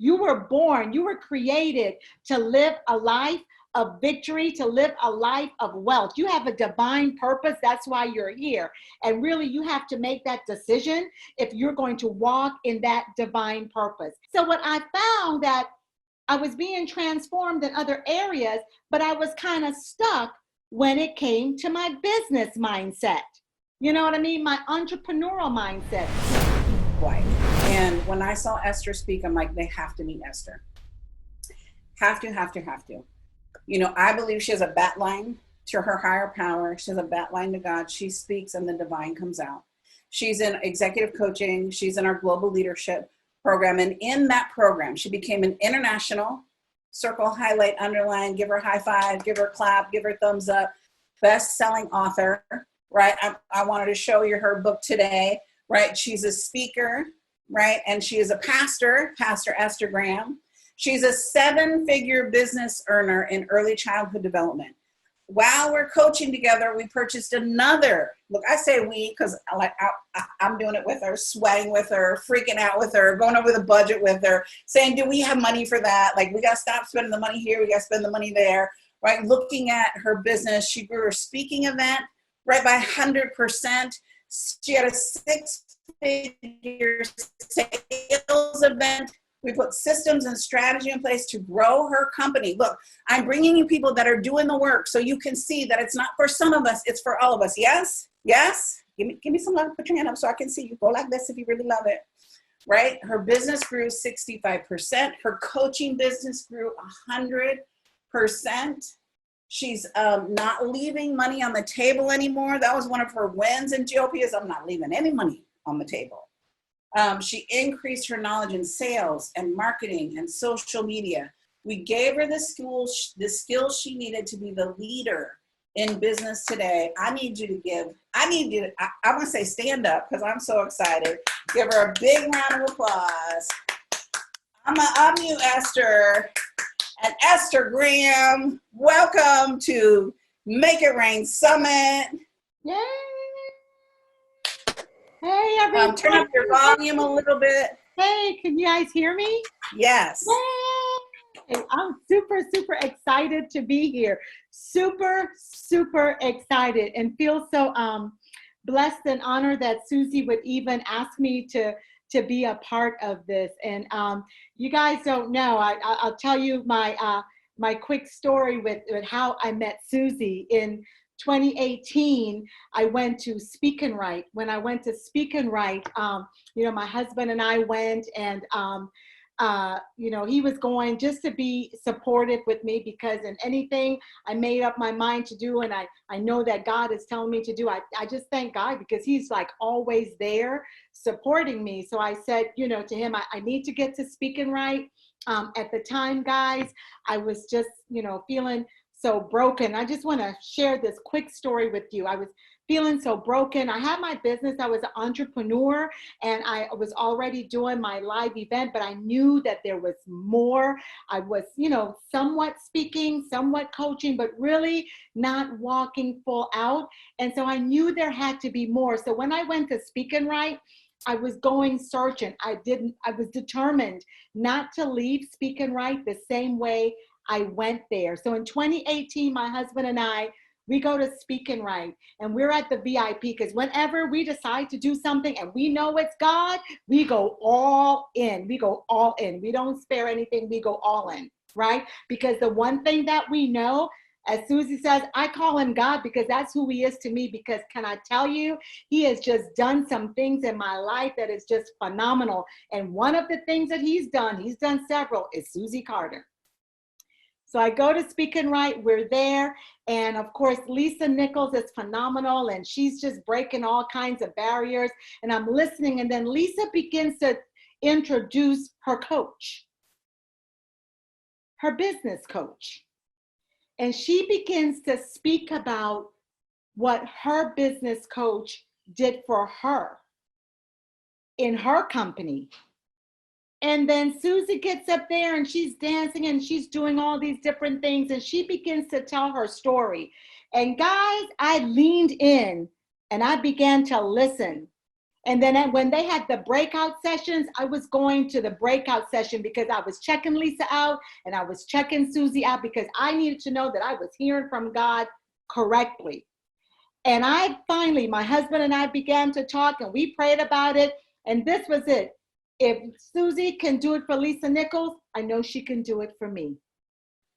You were born, you were created to live a life of victory, to live a life of wealth. You have a divine purpose. That's why you're here. And really, you have to make that decision if you're going to walk in that divine purpose. So what I found that I was being transformed in other areas, but I was kind of stuck when it came to my business mindset. You know what I mean? My entrepreneurial mindset. Wife. And when I saw Esther speak, I'm like, they have to meet Esther. Have to. You know, I believe she has a bat line to her higher power. She has a bat line to God. She speaks and the divine comes out. She's in executive coaching. She's in our global leadership program. And in that program, she became an international, circle, highlight, underline, give her high five, give her clap, give her thumbs up, best-selling author, right? I wanted to show you her book today, right? She's a speaker, right? And she is a pastor, Pastor Esther Graham. She's a 7-figure business earner in early childhood development. While we're coaching together, we purchased another, look, I say we, because I'm doing it with her, sweating with her, freaking out with her, going over the budget with her, saying, do we have money for that? Like, we got to stop spending the money here. We got to spend the money there, right? Looking at her business, she grew her speaking event, right, by 100%. She had a 6-figure sales event. We put systems and strategy in place to grow her company. Look, I'm bringing you people that are doing the work so you can see that it's not for some of us, it's for all of us. Yes? Yes? Give me some love. Put your hand up so I can see you. Go like this if you really love it. Right? Her business grew 65%. Her coaching business grew 100%. She's not leaving money on the table anymore. That was one of her wins in GOP is I'm not leaving any money on the table. She increased her knowledge in sales and marketing and social media. We gave her the skills she needed to be the leader in business today. I want to say stand up because I'm so excited. Give her a big round of applause. I'm going to unmute Esther. And Esther Graham, welcome to Make It Rain Summit. Yay! Hey, everyone. Turn up your volume a little bit. Hey, can you guys hear me? Yes. Yay! I'm super excited to be here. Super excited and feel so blessed and honored that Susie would even ask me to be a part of this. And you guys don't know, I'll tell you my quick story with how I met Susie. In 2018, I went to Speak and Write. When I went to Speak and Write, you know, my husband and I went, and you know, he was going just to be supportive with me, because in anything I made up my mind to do, and I know that God is telling me to do, I just thank God, because he's like always there supporting me. So I said, you know, to him, I need to get to Speak and Write. At the time, guys, I was just, you know, feeling so broken. I just want to share this quick story with you. I was feeling so broken. I had my business. I was an entrepreneur, and I was already doing my live event, but I knew that there was more. I was, you know, somewhat speaking, somewhat coaching, but really not walking full out. And so I knew there had to be more. So when I went to Speak and Write, I was going searching. I was determined not to leave Speak and Write the same way I went there. So in 2018, my husband and I, we go to Speak and Write, and we're at the VIP, because whenever we decide to do something and we know it's God, we go all in. We go all in. We don't spare anything. We go all in, right? Because the one thing that we know, as Susie says, I call him God because that's who he is to me. Because can I tell you, he has just done some things in my life that is just phenomenal. And one of the things that he's done several, is Susie Carter. So I go to Speak and Write, we're there, and of course, Lisa Nichols is phenomenal, and she's just breaking all kinds of barriers, and I'm listening, and then Lisa begins to introduce her coach, her business coach, and she begins to speak about what her business coach did for her in her company. And then Susie gets up there and she's dancing and she's doing all these different things, and she begins to tell her story. And guys, I leaned in and I began to listen. And then when they had the breakout sessions, I was going to the breakout session because I was checking Lisa out and I was checking Susie out because I needed to know that I was hearing from God correctly. And my husband and I began to talk and we prayed about it. And this was it. If Susie can do it for Lisa Nichols, I know she can do it for me.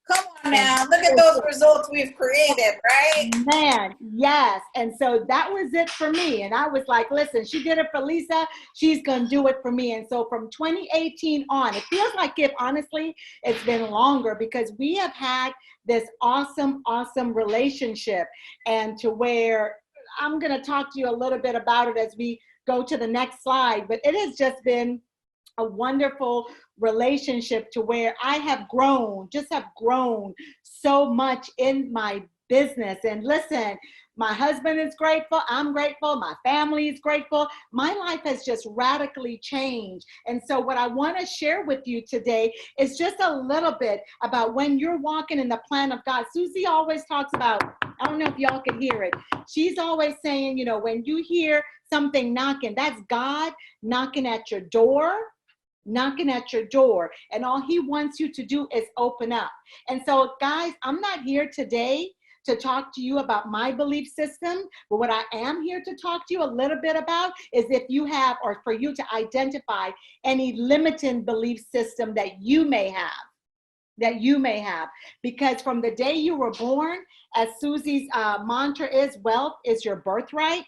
Come on now, look at those results we've created, right? Man, yes. And so that was it for me. And I was like, listen, she did it for Lisa. She's going to do it for me. And so from 2018 on, it feels like honestly, it's been longer because we have had this awesome, awesome relationship. And to where I'm going to talk to you a little bit about it as we go to the next slide. But it has just been a wonderful relationship to where I have grown so much in my business. And listen, my husband is grateful. I'm grateful. My family is grateful. My life has just radically changed. And so what I want to share with you today is just a little bit about when you're walking in the plan of God. Susie always talks about, I don't know if y'all can hear it. She's always saying, when you hear something knocking, that's God knocking at your door. And all he wants you to do is open up. And so guys, I'm not here today to talk to you about my belief system, but what I am here to talk to you a little bit about is if you have, or for you to identify any limiting belief system that you may have, because from the day you were born, as Susie's mantra is, wealth is your birthright.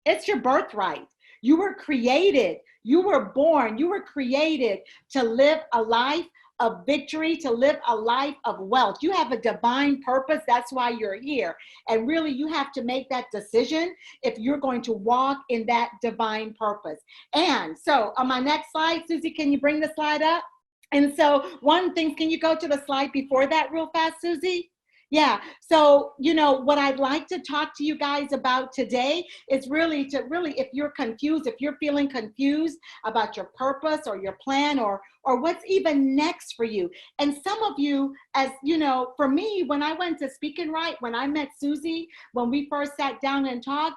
It's your birthright. You were created. You were born. You were created to live a life of victory, to live a life of wealth. You have a divine purpose. That's why you're here. And really, you have to make that decision if you're going to walk in that divine purpose. And so on my next slide, Susie, can you bring the slide up? And so one thing, can you go to the slide before that real fast, Susie? Yeah. So, what I'd like to talk to you guys about today is really if you're confused, if you're feeling confused about your purpose or your plan or what's even next for you. And some of you, as for me, when I went to Speak and Write, when I met Susie, when we first sat down and talked,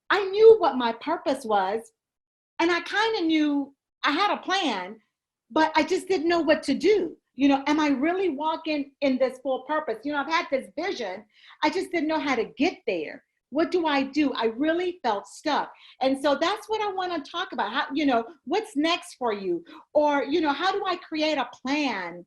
I knew what my purpose was. And I kind of knew I had a plan, but I just didn't know what to do. Am I really walking in this full purpose? I've had this vision. I just didn't know how to get there. What do? I really felt stuck. And so that's what I want to talk about. How, what's next for you? Or, how do I create a plan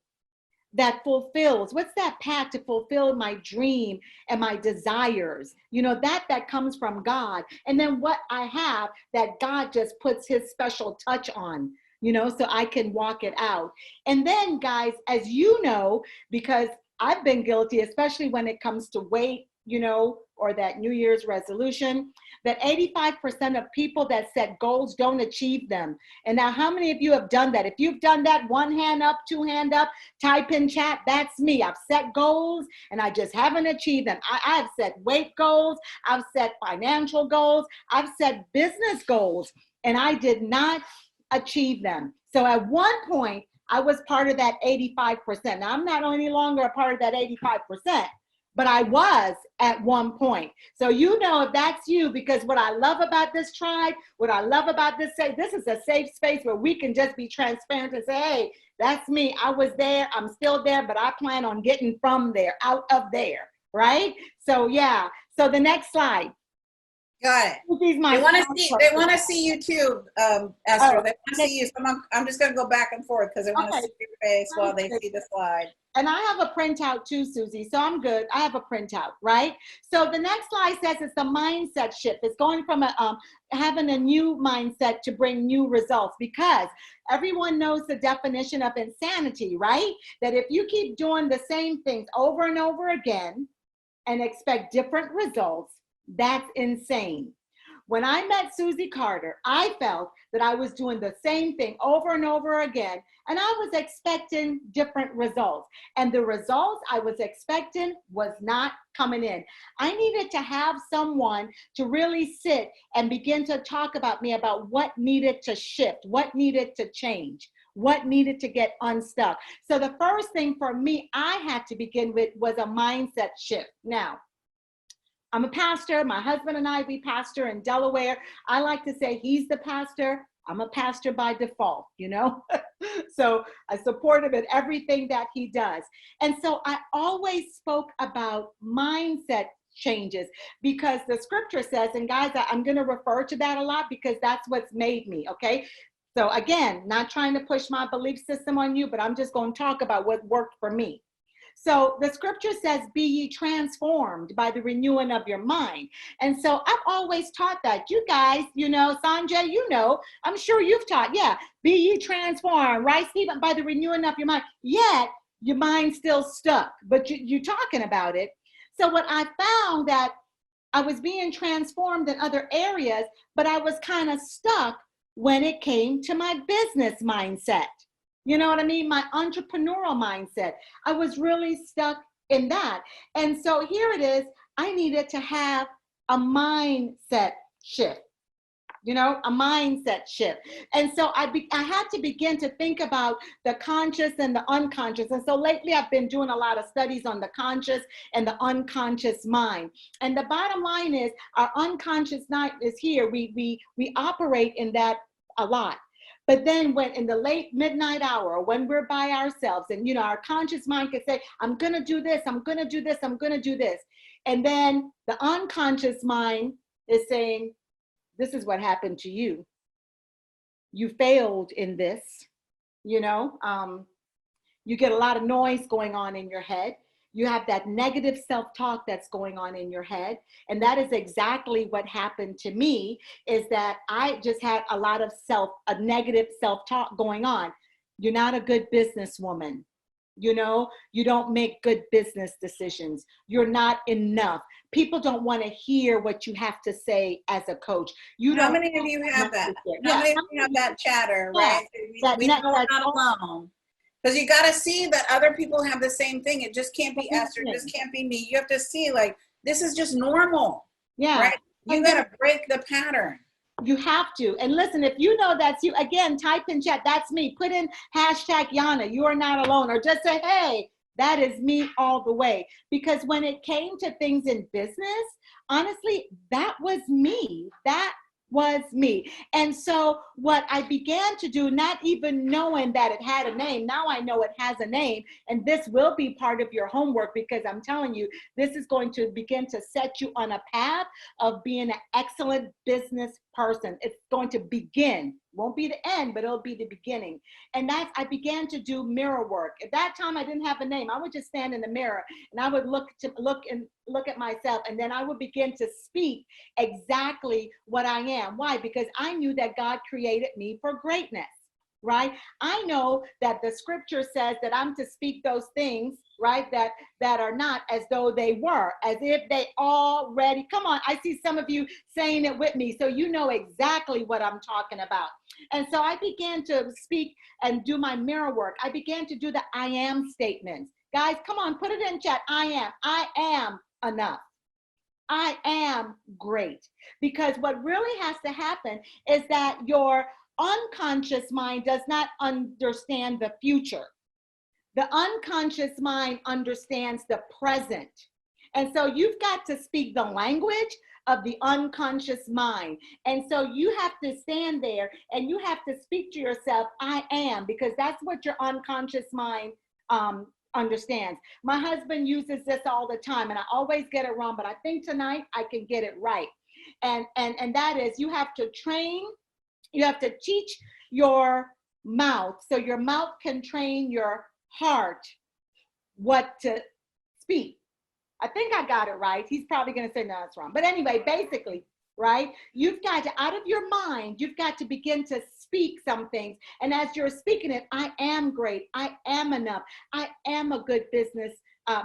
that fulfills? What's that path to fulfill my dream and my desires? That comes from God. And then what I have that God just puts his special touch on. So I can walk it out. And then, guys, as you know, because I've been guilty, especially when it comes to weight, or that New Year's resolution, that 85% of people that set goals don't achieve them. And now, how many of you have done that? If you've done that, one hand up, two hand up, type in chat, that's me. I've set goals and I just haven't achieved them. I've set weight goals. I've set financial goals. I've set business goals, and I did not achieve them. So at one point, I was part of that 85%. Now, I'm not any longer a part of that 85%, but I was at one point. So if that's you, because what I love about this tribe, what I love about this is a safe space where we can just be transparent and say, hey, that's me. I was there. I'm still there, but I plan on getting from there, out of there, right? So yeah. So the next slide. Got it. They want to see you too, Esther. They want to see you. So I'm just going to go back and forth because they want to see your face while they see the slide. And I have a printout too, Susie. So I'm good. I have a printout, right? So the next slide says it's a mindset shift. It's going from having a new mindset to bring new results, because everyone knows the definition of insanity, right? That if you keep doing the same things over and over again and expect different results, that's insane. When I met Susie Carter, I felt that I was doing the same thing over and over again, and I was expecting different results. And the results I was expecting was not coming in. I needed to have someone to really sit and begin to talk about me about what needed to shift, what needed to change, what needed to get unstuck. So the first thing for me I had to begin with was a mindset shift. Now, I'm a pastor. My husband and I, we pastor in Delaware. I like to say he's the pastor. I'm a pastor by default, you know? So I support him in everything that he does. And so I always spoke about mindset changes because the scripture says, and guys, I'm going to refer to that a lot because that's what's made me, okay? So again, not trying to push my belief system on you, but I'm just going to talk about what worked for me. So the scripture says, be ye transformed by the renewing of your mind. And so I've always taught that. You guys, you know, Sanjay, you know, I'm sure you've taught, yeah, be ye transformed, right, Stephen, by the renewing of your mind. Yet your mind's still stuck, but you're talking about it. So what I found that I was being transformed in other areas, but I was kind of stuck when it came to my business mindset. You know what I mean? My entrepreneurial mindset. I was really stuck in that. And so here it is. I needed to have a mindset shift, you know, a mindset shift. And so I had to begin to think about the conscious and the unconscious. And so lately I've been doing a lot of studies on the conscious and the unconscious mind. And the bottom line is our unconscious mind is here. We operate in that a lot. But then when in the late midnight hour, when we're by ourselves and, you know, our conscious mind can say, I'm going to do this, I'm going to do this, I'm going to do this. And then the unconscious mind is saying, this is what happened to you. You failed in this, you know, you get a lot of noise going on in your head. You have that negative self-talk that's going on in your head. And that is exactly what happened to me, is that I just had a lot of a negative self-talk going on. You're not a good businesswoman. You know, you don't make good business decisions. You're not enough. People don't want to hear what you have to say as a coach. How many of you have that? How many of you have that chatter, right? We know we're not alone. Because you got to see that other people have the same thing. It just can't be Esther. It just can't be me. You have to see, like, this is just normal. Yeah. Right? You got to break the pattern. You have to. And listen, if you know that's you, again, type in chat, that's me. Put in hashtag Yana, you are not alone. Or just say, hey, that is me all the way. Because when it came to things in business, honestly, that was me. That was me. And so what I began to do, not even knowing that it had a name, now I know it has a name, and this will be part of your homework, because I'm telling you, this is going to begin to set you on a path of being an excellent business person. It's going to begin. Won't be the end, but it'll be the beginning. And that's, I began to do mirror work. At that time, I didn't have a name. I would just stand in the mirror and I would look at myself, and then I would begin to speak exactly what I am. Why? Because I knew that God created me for greatness, right? I know that the scripture says that I'm to speak those things, right, that are not as though they were, as if they already, come on, I see some of you saying it with me, so you know exactly what I'm talking about. And so I began to speak and do my mirror work. I began to do the I am statements. Guys, come on, put it in chat. I am enough. I am great. Because what really has to happen is that your unconscious mind does not understand the future. The unconscious mind understands the present. And so you've got to speak the language of the unconscious mind. And so you have to stand there and you have to speak to yourself, I am, because that's what your unconscious mind understands. My husband uses this all the time, and I always get it wrong, but I think tonight I can get it right. And that is, you have to train, you have to teach your mouth, so your mouth can train your heart what to speak. I think I got it right. He's probably going to say, no, that's wrong. But anyway, basically, right? You've got to, out of your mind, you've got to begin to speak some things. And as you're speaking it, I am great. I am enough. I am a good business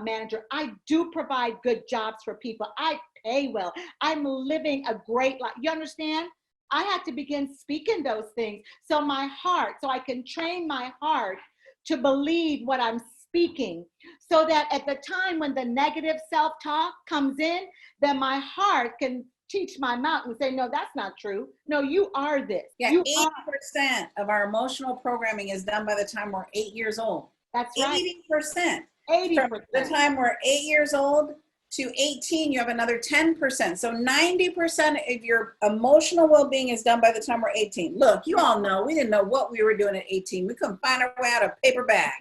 manager. I do provide good jobs for people. I pay well. I'm living a great life. You understand? I had to begin speaking those things. So my heart, so I can train my heart to believe what I'm speaking, so that at the time when the negative self-talk comes in, then my heart can teach my mouth and say, no, that's not true. No, you are this. Yeah, you 80% of our emotional programming is done by the time we're 8 years old. That's right. 80%. 80%. From the time we're 8 years old to 18, you have another 10%. So 90% of your emotional well-being is done by the time we're 18. Look, you all know, we didn't know what we were doing at 18. We couldn't find our way out of a paper bag,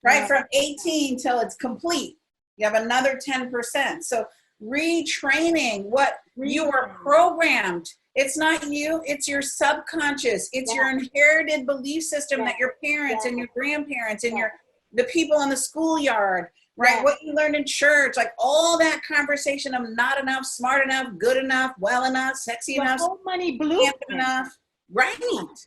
right? From 18 till it's complete, you have another 10%. So retraining what you were programmed. It's not you, it's your subconscious. It's your inherited belief system that your parents and your grandparents and the people in the schoolyard, right? What you learned in church, like all that conversation of not enough, smart enough, good enough, well enough, sexy enough, whole money blueprint enough. Right.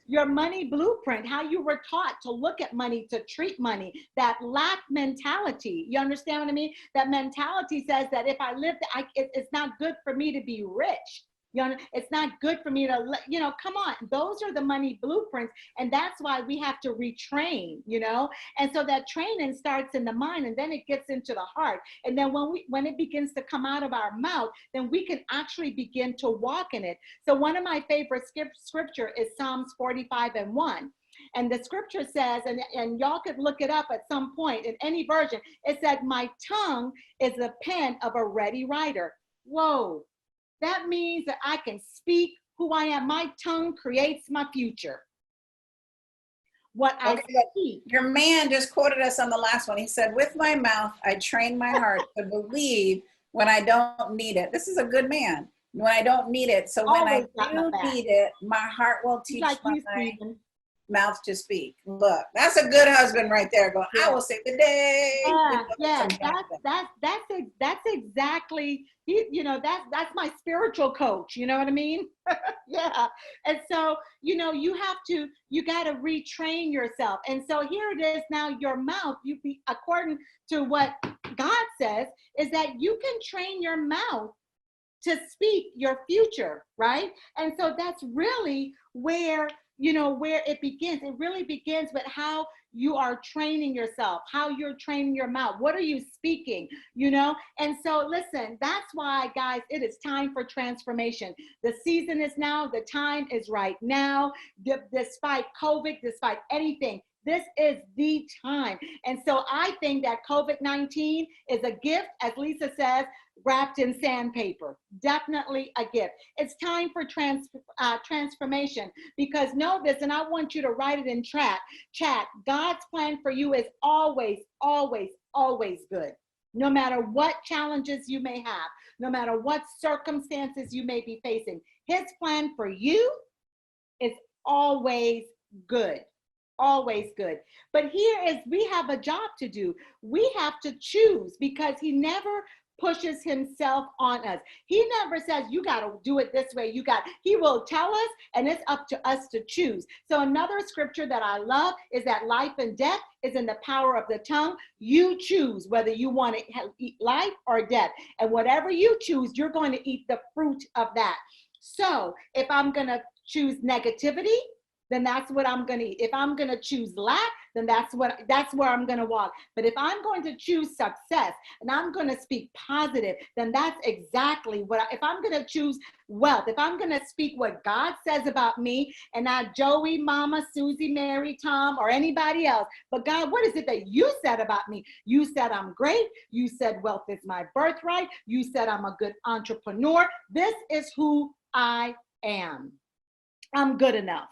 Your money blueprint, how you were taught to look at money, to treat money, that lack mentality. You understand what I mean? That mentality says that if I live, it's not good for me to be rich. You know, it's not good for me to, you know, come on. Those are the money blueprints. And that's why we have to retrain, you know? And so that training starts in the mind and then it gets into the heart. And then when it begins to come out of our mouth, then we can actually begin to walk in it. So one of my favorite scripture is Psalms 45:1. And the scripture says, and y'all could look it up at some point in any version, it said, my tongue is the pen of a ready writer. Whoa. That means that I can speak who I am. My tongue creates my future. What I speak. Your man just quoted us on the last one. He said, with my mouth, I train my heart to believe when I don't need it. This is a good man. When I don't need it. So when I do need it, my heart will teach my mouth to speak. Look, that's a good husband right there going, I will save the day. That's exactly, you know, that's my spiritual coach, you know what I mean? And so, you know, you got to retrain yourself. And so here it is now, your mouth, according to what God says, is that you can train your mouth to speak your future, right? And so that's really where, you know, where it begins. It really begins with how you are training yourself, how you're training your mouth. What are you speaking, you know? And so listen, that's why, guys, it is time for transformation. The season is now, the time is right now. Despite COVID, despite anything, this is the time. And so I think that COVID-19 is a gift, as Lisa says, wrapped in sandpaper. Definitely a gift. It's time for transformation, because know this, and I want you to write it in chat. God's plan for you is always, always, always good. No matter what challenges you may have, no matter what circumstances you may be facing, his plan for you is always good. Always good. But we have a job to do. We have to choose, because he never pushes himself on us. He never says, you got to do it this way. He will tell us, and it's up to us to choose. So another scripture that I love is that life and death is in the power of the tongue. You choose whether you want to eat life or death. And whatever you choose, you're going to eat the fruit of that. So if I'm going to choose negativity, then that's what I'm going to eat. If I'm going to choose lack, then that's where I'm going to walk. But if I'm going to choose success and I'm going to speak positive, then that's exactly if I'm going to choose wealth, if I'm going to speak what God says about me and not Joey, Mama, Susie, Mary, Tom, or anybody else, but God, what is it that you said about me? You said I'm great. You said wealth is my birthright. You said I'm a good entrepreneur. This is who I am. I'm good enough.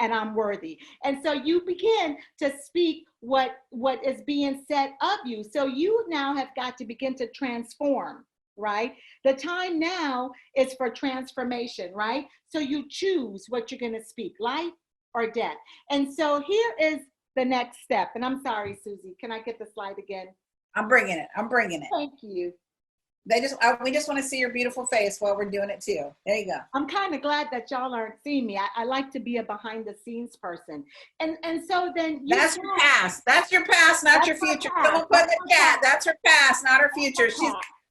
And I'm worthy. And so you begin to speak what is being said of you. So you now have got to begin to transform, right? The time now is for transformation, right? So you choose what you're going to speak, life or death. And so here is the next step. And I'm sorry, Susie, can I get the slide again? I'm bringing it. Thank you. We just want to see your beautiful face while we're doing it too. There you go. I'm kind of glad that y'all aren't seeing me. I like to be a behind the scenes person. And so then that's your past. That's your past, not your future. Someone put in the chat. That's her past, not her future.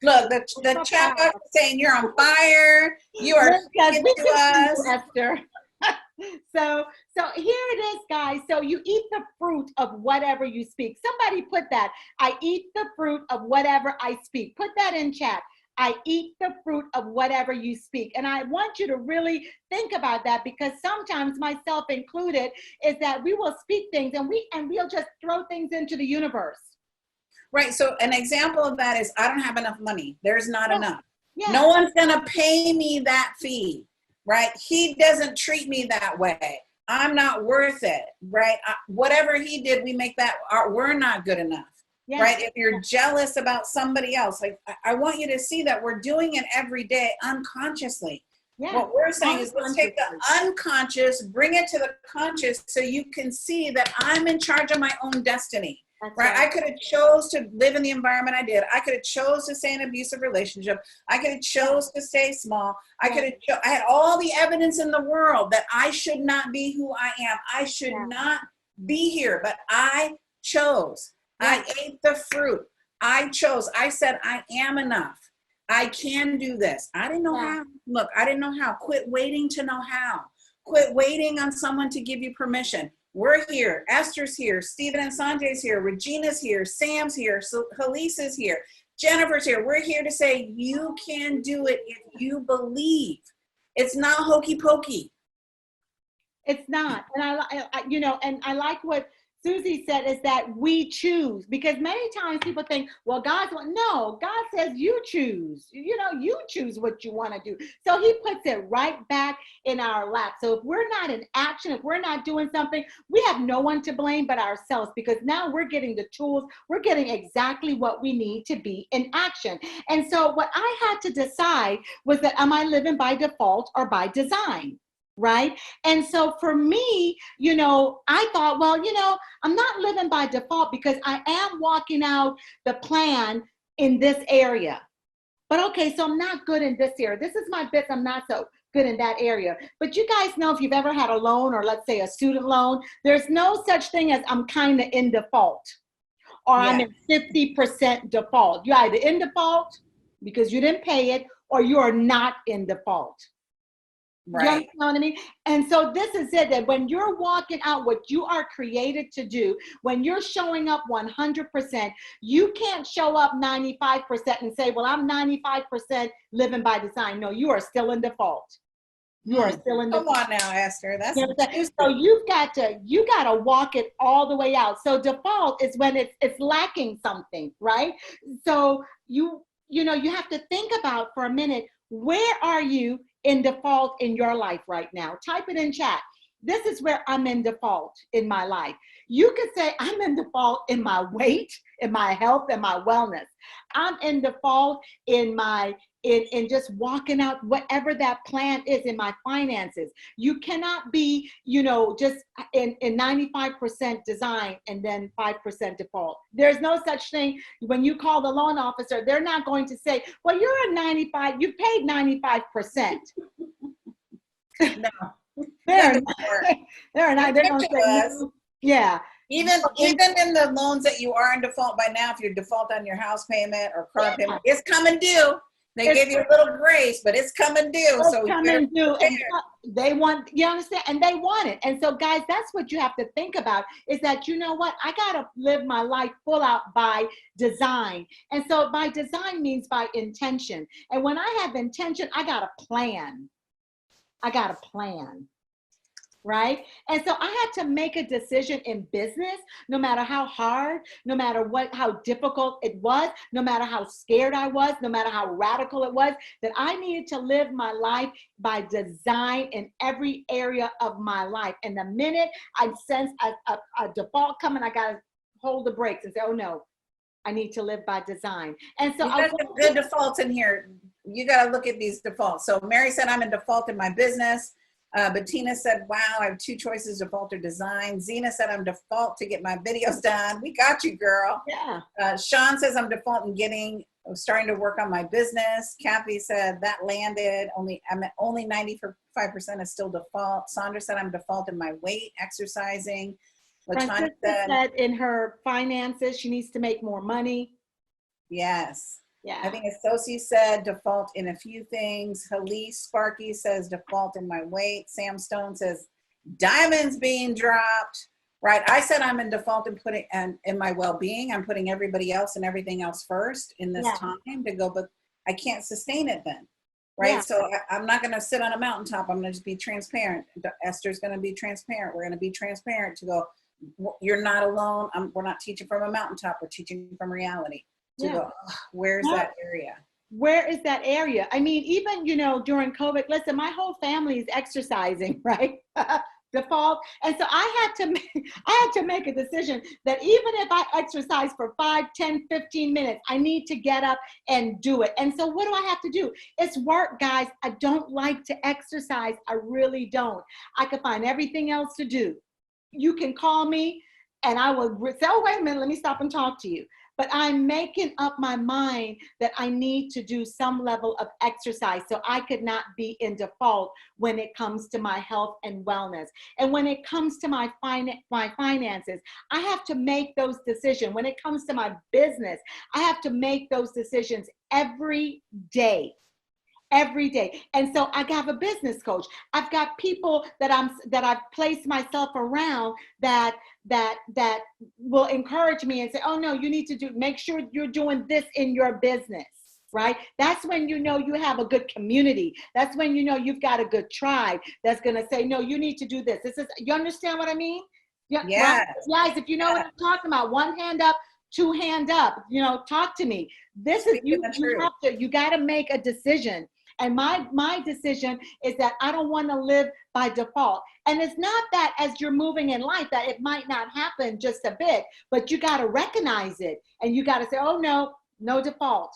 Look, the chat box is saying you're on fire. You are speaking to us. Esther. So here it is, guys. So you eat the fruit of whatever you speak. Somebody put that. I eat the fruit of whatever I speak. Put that in chat. I eat the fruit of whatever you speak. And I want you to really think about that, because sometimes, myself included, is that we will speak things and we'll just throw things into the universe. Right. So an example of that is I don't have enough money. There's not enough. Yeah. No one's going to pay me that fee, right? He doesn't treat me that way. I'm not worth it, right? Whatever he did, we make that, we're not good enough, Yeah. right? If you're jealous about somebody else, like I want you to see that we're doing it every day unconsciously. Yeah. What we're saying is let's take the unconscious, bring it to the conscious so you can see that I'm in charge of my own destiny. That's right? I could have chose to live in the environment I did. I could have chose to stay in an abusive relationship. I could have chose to stay small. I could have. I had all the evidence in the world that I should not be who I am. I should not be here, but I chose. I ate the fruit. I chose. I said I am enough. I can do this. I didn't know how. Look, I didn't know how. Quit waiting to know how. Quit waiting on someone to give you permission. We're here. Esther's here. Stephen and Sanjay's here. Regina's here. Sam's here. So Halisa's here. Jennifer's here. We're here to say you can do it if you believe. It's not hokey pokey. It's not. And I like what Susie said is that we choose, because many times people think, well, no, God says you choose, you choose what you want to do. So he puts it right back in our lap. So if we're not in action, if we're not doing something, we have no one to blame but ourselves, because now we're getting the tools, we're getting exactly what we need to be in action. And so what I had to decide was that, am I living by default or by design? Right? And so for me, I thought, well, I'm not living by default because I am walking out the plan in this area. But okay, so I'm not good in this area. This is my business. I'm not so good in that area. But you guys know, if you've ever had a loan, or let's say a student loan, there's no such thing as I'm kind of in default, or I'm in 50% default. You're either in default because you didn't pay it, or you are not in default. Right. You know what I mean? And so this is it, that when you're walking out what you are created to do, when you're showing up 100%, you can't show up 95% and say, well, I'm 95% living by design. No, you are still in default. You are still in default. Come on now, Esther. That's so you got to walk it all the way out. So default is when it's lacking something, right? So you have to think about for a minute, where are you in default in your life right now? Type it in chat. This is where I'm in default in my life. You could say I'm in default in my weight, in my health, and my wellness. I'm in default in just walking out whatever that plan is in my finances. You cannot be, just in 95% design and then 5% default. There's no such thing. When you call the loan officer, they're not going to say, well, you're a 95, you paid 95%. No. They're not. They're going to say, yeah. Even in the loans that you are in default by now, if you're default on your house payment or car payment, it's coming due. They give you a little grace, but it's coming due. It's coming due. And they want, you understand? And they want it. And so, guys, that's what you have to think about, is that, you know what? I got to live my life full out by design. And so by design means by intention. And when I have intention, I got a plan. Right? And so I had to make a decision in business, no matter how hard, no matter how difficult it was, no matter how scared I was, no matter how radical it was, that I needed to live my life by design in every area of my life. And the minute I sense a default coming, I got to hold the brakes and say, oh no, I need to live by design. And so I got some good defaults in here. You got to look at these defaults. So Mary said, I'm in default in my business. Bettina said, wow, I have two choices, default or design. Zena said, I'm default to get my videos done. We got you, girl. Yeah. Sean says, I'm default in starting to work on my business. Kathy said, that landed. Only 95% is still default. Sandra said, I'm default in my weight, exercising. Francisca said in her finances, she needs to make more money. Yes. Yeah. I think Sosie said default in a few things. Halise Sparky says default in my weight. Sam Stone says diamonds being dropped. Right. I said I'm in default in putting in my well-being. I'm putting everybody else and everything else first in this time to go, but I can't sustain it then. Right. Yeah. So I'm not going to sit on a mountaintop. I'm going to just be transparent. Esther's going to be transparent. We're going to be transparent to go, you're not alone. We're not teaching from a mountaintop. We're teaching from reality. To Yeah. go, "Ugh, where's that area? Where is that area? I mean, even, during COVID, listen, my whole family is exercising, right? Default. And so I had to make a decision that even if I exercise for 5, 10, 15 minutes, I need to get up and do it. And so what do I have to do? It's work, guys. I don't like to exercise. I really don't. I could find everything else to do. You can call me and I will say, oh, wait a minute, let me stop and talk to you. But I'm making up my mind that I need to do some level of exercise so I could not be in default when it comes to my health and wellness. And when it comes to my finances, I have to make those decisions. When it comes to my business, I have to make those decisions every day. Every day. And so I have a business coach. I've got people that I've placed myself around that will encourage me and say, oh no, you need to make sure you're doing this in your business, right? That's when you have a good community. That's when you've got a good tribe that's going to say, no, you need to do this. You understand what I mean? Yeah. Yes. Right? Guys, if you know what I'm talking about, one hand up, two hand up, talk to me. This is, you got to make a decision. And my decision is that I don't want to live by default. And it's not that as you're moving in life that it might not happen just a bit, but you got to recognize it. And you got to say, oh, no default.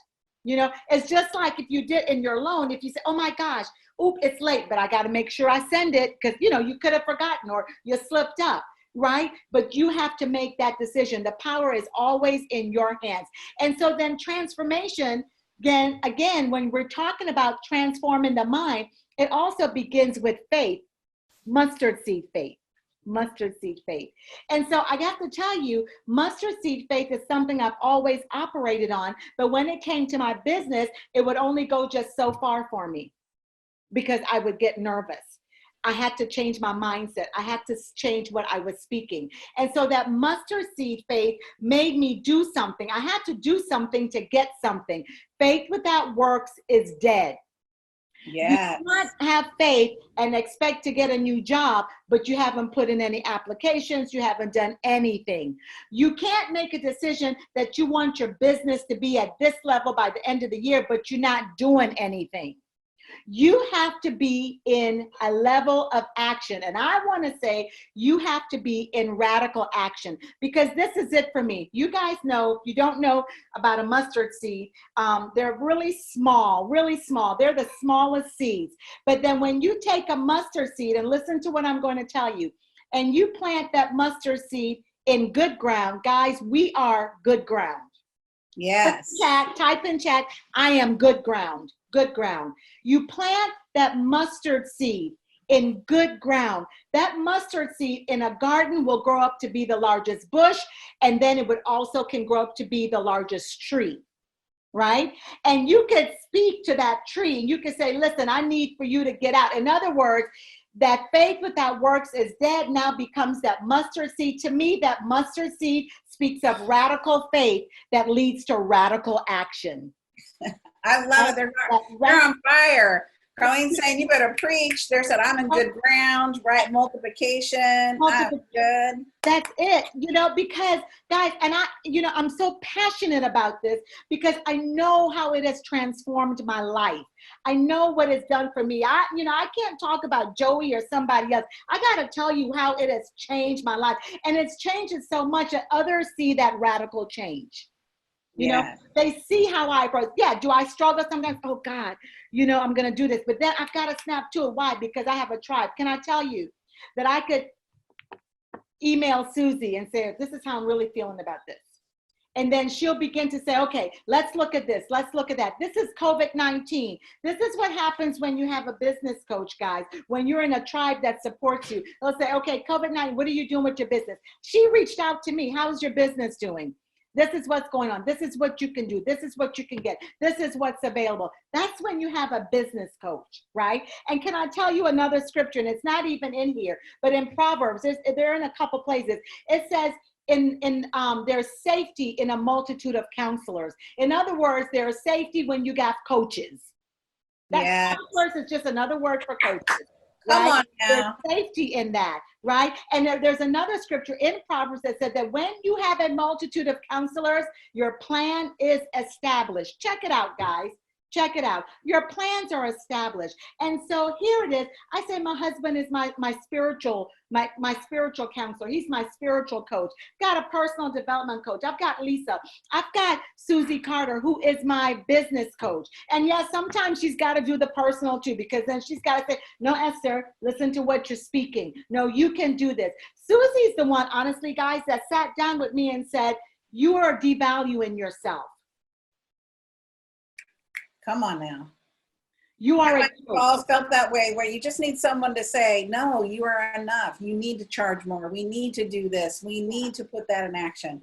It's just like if you did in your loan, if you say, oh my gosh, it's late, but I got to make sure I send it because, you could have forgotten or you slipped up. Right? But you have to make that decision. The power is always in your hands. And so then transformation, again, when we're talking about transforming the mind, it also begins with faith, mustard seed faith. Mustard seed faith. And so I have to tell you, mustard seed faith is something I've always operated on. But when it came to my business, it would only go just so far for me because I would get nervous. I had to change my mindset. I had to change what I was speaking. And so that mustard seed faith made me do something. I had to do something to get something. Faith without works is dead. Yeah. You can't have faith and expect to get a new job, but you haven't put in any applications. You haven't done anything. You can't make a decision that you want your business to be at this level by the end of the year, but you're not doing anything. You have to be in a level of action. And I want to say you have to be in radical action because this is it for me. You guys know, if you don't know about a mustard seed, they're really small, really small. They're the smallest seeds. But then when you take a mustard seed, and listen to what I'm going to tell you, and you plant that mustard seed in good ground, guys, we are good ground. Yes. Type in chat, I am good ground. Good ground. You plant that mustard seed in good ground. That mustard seed in a garden will grow up to be the largest bush, and then it would also can grow up to be the largest tree, right? And you could speak to that tree and you could say, listen, I need for you to get out. In other words, that faith without works is dead now becomes that mustard seed. To me, that mustard seed speaks of radical faith that leads to radical action. I love it. They're on fire. Colleen saying, you better preach. They said, I'm in good ground, right? Multiplication. I'm good. That's it, because guys, and I'm so passionate about this because I know how it has transformed my life. I know what it's done for me. I can't talk about Joey or somebody else. I got to tell you how it has changed my life. And it's changed it so much that others see that radical change. They see how I approach. Yeah, do I struggle sometimes? Oh God, I'm going to do this. But then I've got to snap to it. Why? Because I have a tribe. Can I tell you that I could email Susie and say, this is how I'm really feeling about this. And then she'll begin to say, okay, let's look at this. Let's look at that. This is COVID-19. This is what happens when you have a business coach, guys. When you're in a tribe that supports you, they'll say, okay, COVID-19, what are you doing with your business? She reached out to me. How's your business doing? This is what's going on. This is what you can do. This is what you can get. This is what's available. That's when you have a business coach, right? And can I tell you another scripture? And it's not even in here, but in Proverbs, they're in a couple places. It says, there's safety in a multitude of counselors. In other words, there's safety when you got coaches. Counselors is just another word for coaches. Come right? on There's now. safety in that, right? And there's another scripture in Proverbs that says that when you have a multitude of counselors, your plan is established. Check it out, guys. Check it out. Your plans are established. And so here it is. I say my husband is my spiritual counselor. He's my spiritual coach. Got a personal development coach. I've got Lisa. I've got Susie Carter, who is my business coach. And yes, sometimes she's got to do the personal too, because then she's got to say, no, Esther, listen to what you're speaking. No, you can do this. Susie's the one, honestly, guys, that sat down with me and said, you are devaluing yourself. Come on now. You are I've always felt that way, where you just need someone to say, no, you are enough. You need to charge more. We need to do this. We need to put that in action.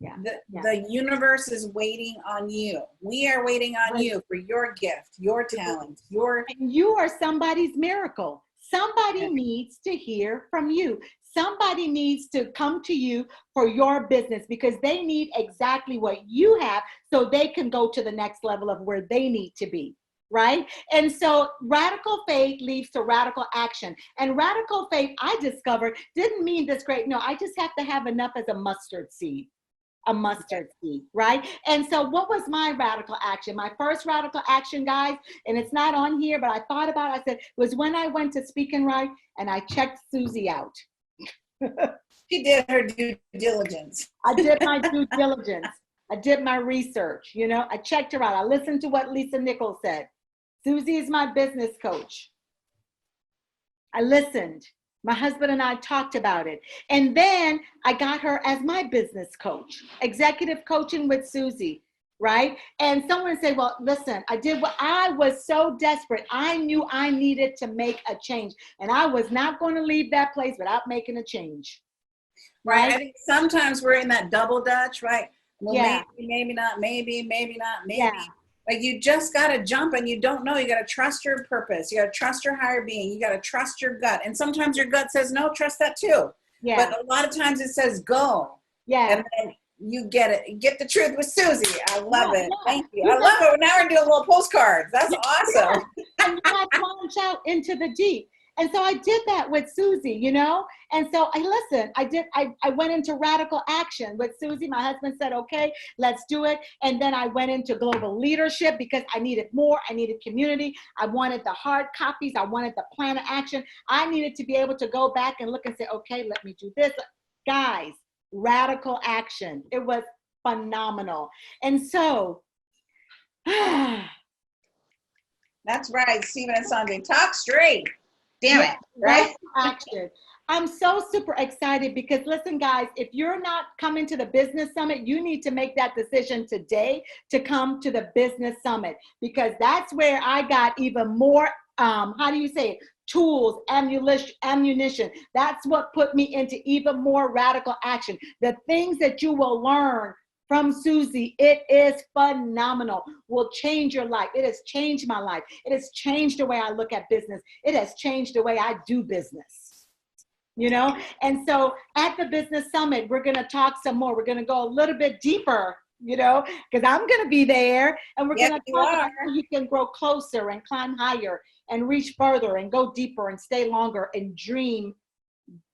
Yeah. The universe is waiting on you. We are waiting on you for your gift, your talent, and you are somebody's miracle. Somebody needs to hear from you. Somebody needs to come to you for your business, because they need exactly what you have so they can go to the next level of where they need to be, right? And so radical faith leads to radical action. And radical faith, I discovered, didn't mean this great. No, I just have to have enough as a mustard seed. Right? And so what was my radical action? My first radical action, guys, and it's not on here, but I thought about it, I said, was when I went to Speak and Write and I checked Susie out. She did her due diligence. I did my due diligence. I did my research. You know, I checked her out. I listened to what Lisa Nichols said. Susie is my business coach. I listened. My husband and I talked about it. And then I got her as my business coach, executive coaching with Susie, right? And someone said, well, listen, I was so desperate. I knew I needed to make a change. And I was not going to leave that place without making a change. Right. I think sometimes we're in that double dutch, right? Well, yeah. maybe not, maybe not, maybe. Yeah. Like you just got to jump, and you don't know. You got to trust your purpose. You got to trust your higher being. You got to trust your gut. And sometimes your gut says, no, trust that too. Yeah. But a lot of times it says, go. Yeah. And then you get it. You get the truth with Susie. I love it. Yeah. Thank you. I love it. Now we're doing little postcards. That's awesome. And you got to launch out into the deep. And so I did that with Susie, you know? And so I listened. I went into radical action with Susie. My husband said, okay, let's do it. And then I went into global leadership because I needed more. I needed community. I wanted the hard copies. I wanted the plan of action. I needed to be able to go back and look and say, okay, let me do this. Guys, radical action. It was phenomenal. And so, that's right, Stephen and Sanjay. Talk straight. Damn it, right? Action. I'm so super excited because listen, guys, if you're not coming to the business summit, you need to make that decision today to come to the business summit, because that's where I got even more, tools, ammunition. That's what put me into even more radical action. The things that you will learn from Susie, it is phenomenal, will change your life. It has changed my life. It has changed the way I look at business. It has changed the way I do business, you know? And so at the business summit, we're gonna talk some more. We're gonna go a little bit deeper, you know, because I'm gonna be there, and we're gonna talk about how you can grow closer and climb higher and reach further and go deeper and stay longer and dream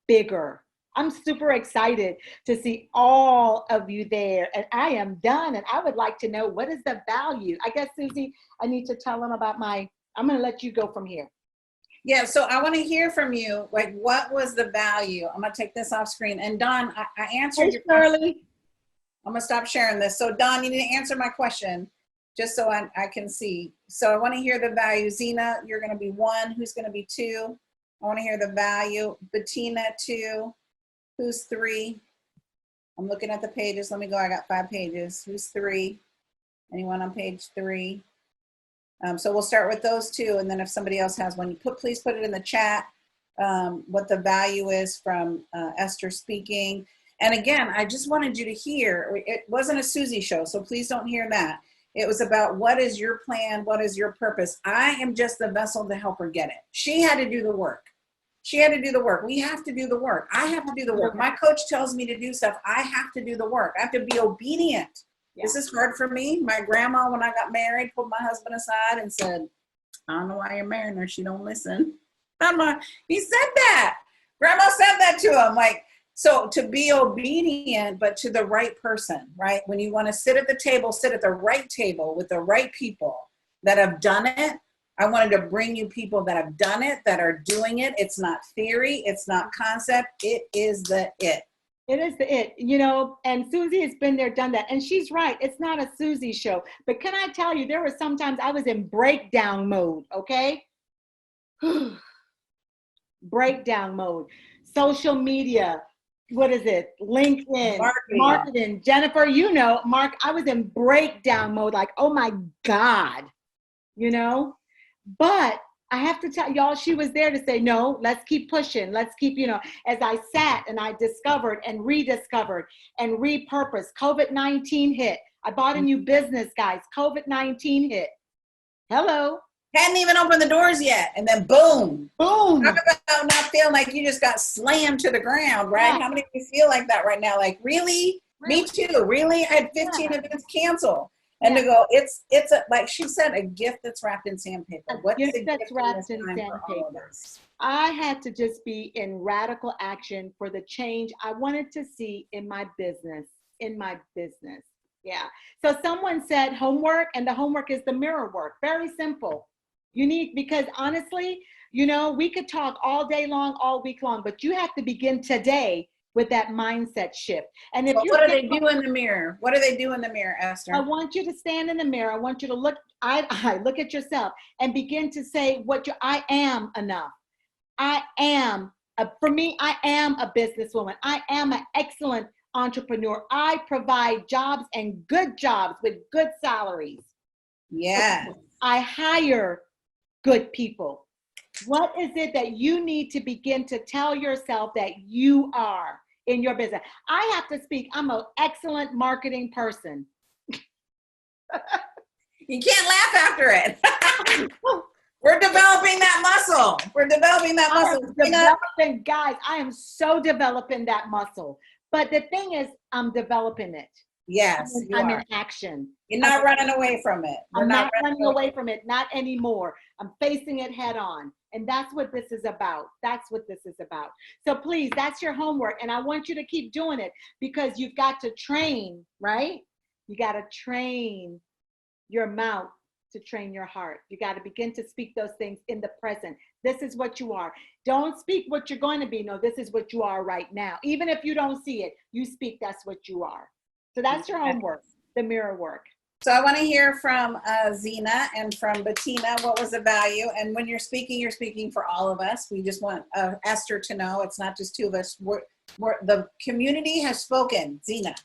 bigger. I'm super excited to see all of you there, and I am done. And I would like to know, what is the value? I guess, Susie, I need to tell them about I'm going to let you go from here. Yeah, so I want to hear from you. Like, what was the value? I'm going to take this off screen. And Dawn, I answered your question. I'm going to stop sharing this. So Dawn, you need to answer my question just so I can see. So I want to hear the value. Zena, you're going to be 1. Who's going to be 2? I want to hear the value. Bettina, 2. Who's 3? I'm looking at the pages. Let me go. I got 5 pages. Who's 3? Anyone on page 3? So we'll start with those 2, and then if somebody else has one, please put it in the chat what the value is from Esther speaking. And again, I just wanted you to hear, it wasn't a Susie show, so please don't hear that. It was about, what is your plan? What is your purpose? I am just the vessel to help her get it. She had to do the work. She had to do the work. We have to do the work. I have to do the work. My coach tells me to do stuff. I have to do the work. I have to be obedient. Yeah. This is hard for me. My grandma, when I got married, pulled my husband aside and said, I don't know why you're marrying her. She don't listen. He said that. Grandma said that to him. Like, so to be obedient, but to the right person, right? When you want to sit at the table, sit at the right table with the right people that have done it. I wanted to bring you people that have done it, that are doing it. It's not theory. It's not concept. It is the it. It is the it, you know, and Susie has been there, done that. And she's right. It's not a Susie show. But can I tell you, there were sometimes I was in breakdown mode, okay? Breakdown mode. Social media, what is it? LinkedIn, marketing. Jennifer, you know, Mark, I was in breakdown mode, like, oh my God, you know? But I have to tell y'all, she was there to say, no, let's keep pushing. Let's keep, you know, as I sat and I discovered and rediscovered and repurposed. COVID-19 hit. I bought a new business, guys. COVID-19 hit. Hello. Hadn't even opened the doors yet. And then boom. Boom. Talk about not feeling like you just got slammed to the ground, right? Yeah. How many of you feel like that right now? Like, really? Me too. Really? I had 15 events canceled. And to go, it's a, like she said, a gift that's wrapped in sandpaper. What's a gift that's wrapped in sandpaper? I had to just be in radical action for the change I wanted to see in my business, Yeah. So someone said homework, and the homework is the mirror work. Very simple. You need, because honestly, you know, we could talk all day long, all week long, but you have to begin today with that mindset shift. And if what do they do in the mirror? What do they do in the mirror, Esther? I want you to stand in the mirror. I want you to look, look at yourself and begin to say I am enough. I am, for me, I am a businesswoman. I am an excellent entrepreneur. I provide jobs and good jobs with good salaries. Yes. I hire good people. What is it that you need to begin to tell yourself that you are in your business? I have to speak. I'm an excellent marketing person. You can't laugh after it. We're developing that muscle. We're developing that muscle. Guys, I am so developing that muscle. But the thing is, I'm developing it. Yes, I'm in action. You're not running away from it. I'm not running away from it, not anymore. I'm facing it head on. And that's what this is about. That's what this is about. So please, that's your homework. And I want you to keep doing it because you've got to train, right? You got to train your mouth to train your heart. You got to begin to speak those things in the present. This is what you are. Don't speak what you're going to be. No, this is what you are right now. Even if you don't see it, you speak, that's what you are. So that's your homework, the mirror work. So I want to hear from Zena and from Bettina. What was the value? And when you're speaking for all of us. We just want Esther to know it's not just two of us. The community has spoken. Zena.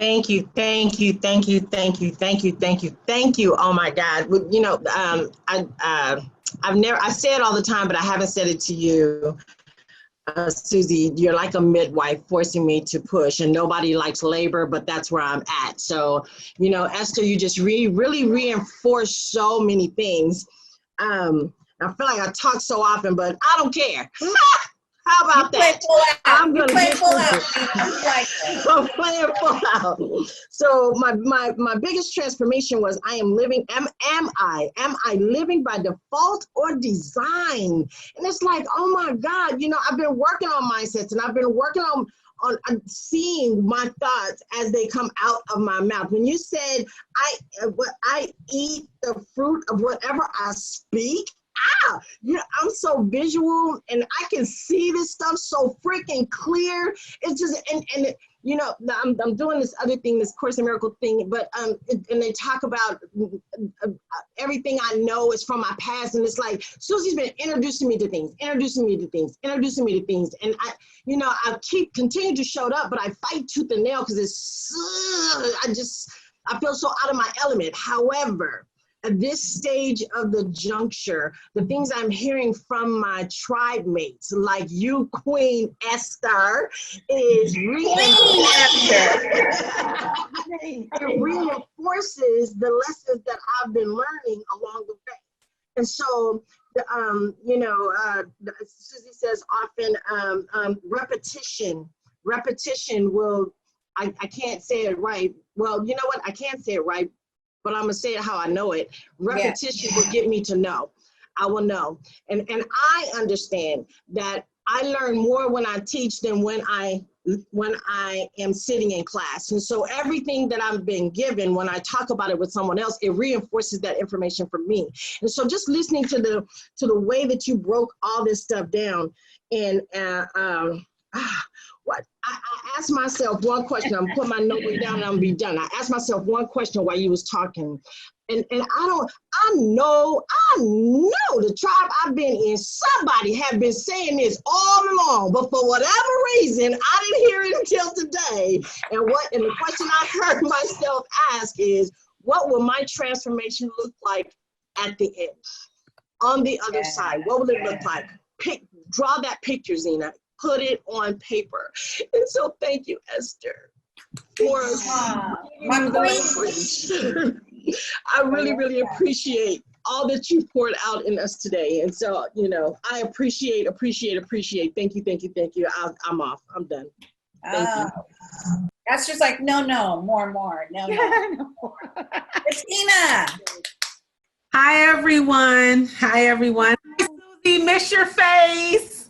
Thank you, thank you, thank you, thank you, thank you, thank you, thank you. Oh my God! You know, I say it all the time, but I haven't said it to you. Susie, you're like a midwife forcing me to push, and nobody likes labor, but that's where I'm at. So, you know, Esther, you just really reinforce so many things. I feel like I talk so often, but I don't care. How about that? I'm going to play full out. I'm playing full out. So my biggest transformation was am I living by default or design? And it's like, oh my God, you know, I've been working on mindsets and I've been working on seeing my thoughts as they come out of my mouth. When you said I eat the fruit of whatever I speak, you know, I'm so visual and I can see this stuff so freaking clear. It's just, and you know, I'm doing this other thing, this Course in Miracle thing, but and they talk about everything I know is from my past, and it's like Susie's been introducing me to things, and I continue to show up, but I fight tooth and nail because I feel so out of my element. However, at this stage of the juncture, the things I'm hearing from my tribe mates, like you, Queen Esther, is it reinforces the lessons that I've been learning along the way. And so, Susie says often, repetition will, I can't say it right. Well, you know what? I can't say it right, but I'm gonna say it how I know it. Repetition will get me to know. I will know. And I understand that I learn more when I teach than when I am sitting in class. And so everything that I'm being given, when I talk about it with someone else, it reinforces that information for me. And so just listening to the way that you broke all this stuff down, and what I asked myself one question. I'm putting my notebook down and I'm gonna be done. I asked myself one question while you was talking. And I know the tribe I've been in, somebody have been saying this all along, but for whatever reason, I didn't hear it until today. And the question I heard myself ask is, what will my transformation look like at the end? On the other side, what will it look like? Draw that picture, Zena. Put it on paper. And so thank you, Esther, for my queen. I really appreciate all that you poured out in us today. And so, I appreciate. Thank you. I'm off. I'm done. Thank you. That's just like, no, more. No. Christina. Hi, everyone. Hi, Susie, miss your face.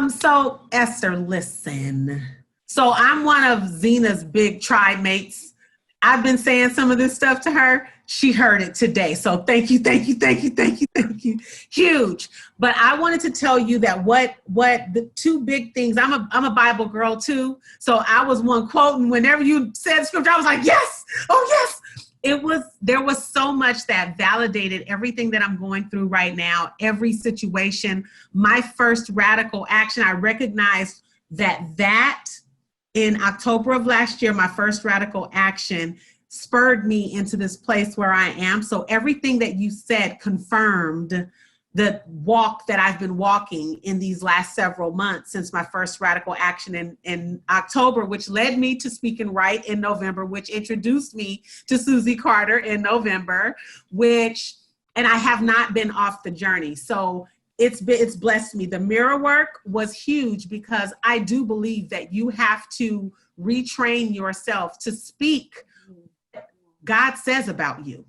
So Esther, listen. So I'm one of Zena's big tribe mates. I've been saying some of this stuff to her. She heard it today. So thank you. Huge. But I wanted to tell you that what the two big things, I'm a Bible girl too. So I was one quoting whenever you said scripture, I was like, yes, oh yes. There was so much that validated everything that I'm going through right now, every situation. My first radical action, I recognized that in October of last year, my first radical action spurred me into this place where I am. So everything that you said confirmed the walk that I've been walking in these last several months since my first radical action in October, which led me to Speak and Write in November, which introduced me to Susie Carter in November, and I have not been off the journey. So it's blessed me. The mirror work was huge because I do believe that you have to retrain yourself to speak what God says about you.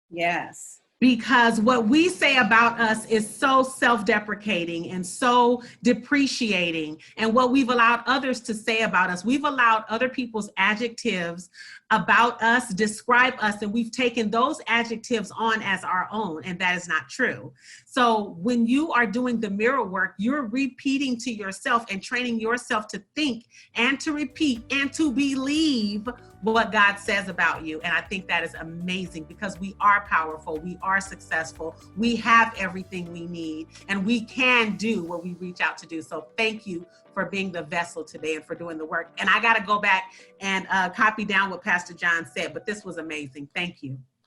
Yes. Because what we say about us is so self-deprecating and so depreciating. And what we've allowed others to say about us, we've allowed other people's adjectives about us, describe us, and we've taken those adjectives on as our own, and that is not true. So when you are doing the mirror work, you're repeating to yourself and training yourself to think and to repeat and to believe what God says about you. And I think that is amazing because we are powerful, we are successful, we have everything we need, and we can do what we reach out to do. So thank you for being the vessel today and for doing the work. And I got to go back and copy down what Pastor John said, but this was amazing. Thank you.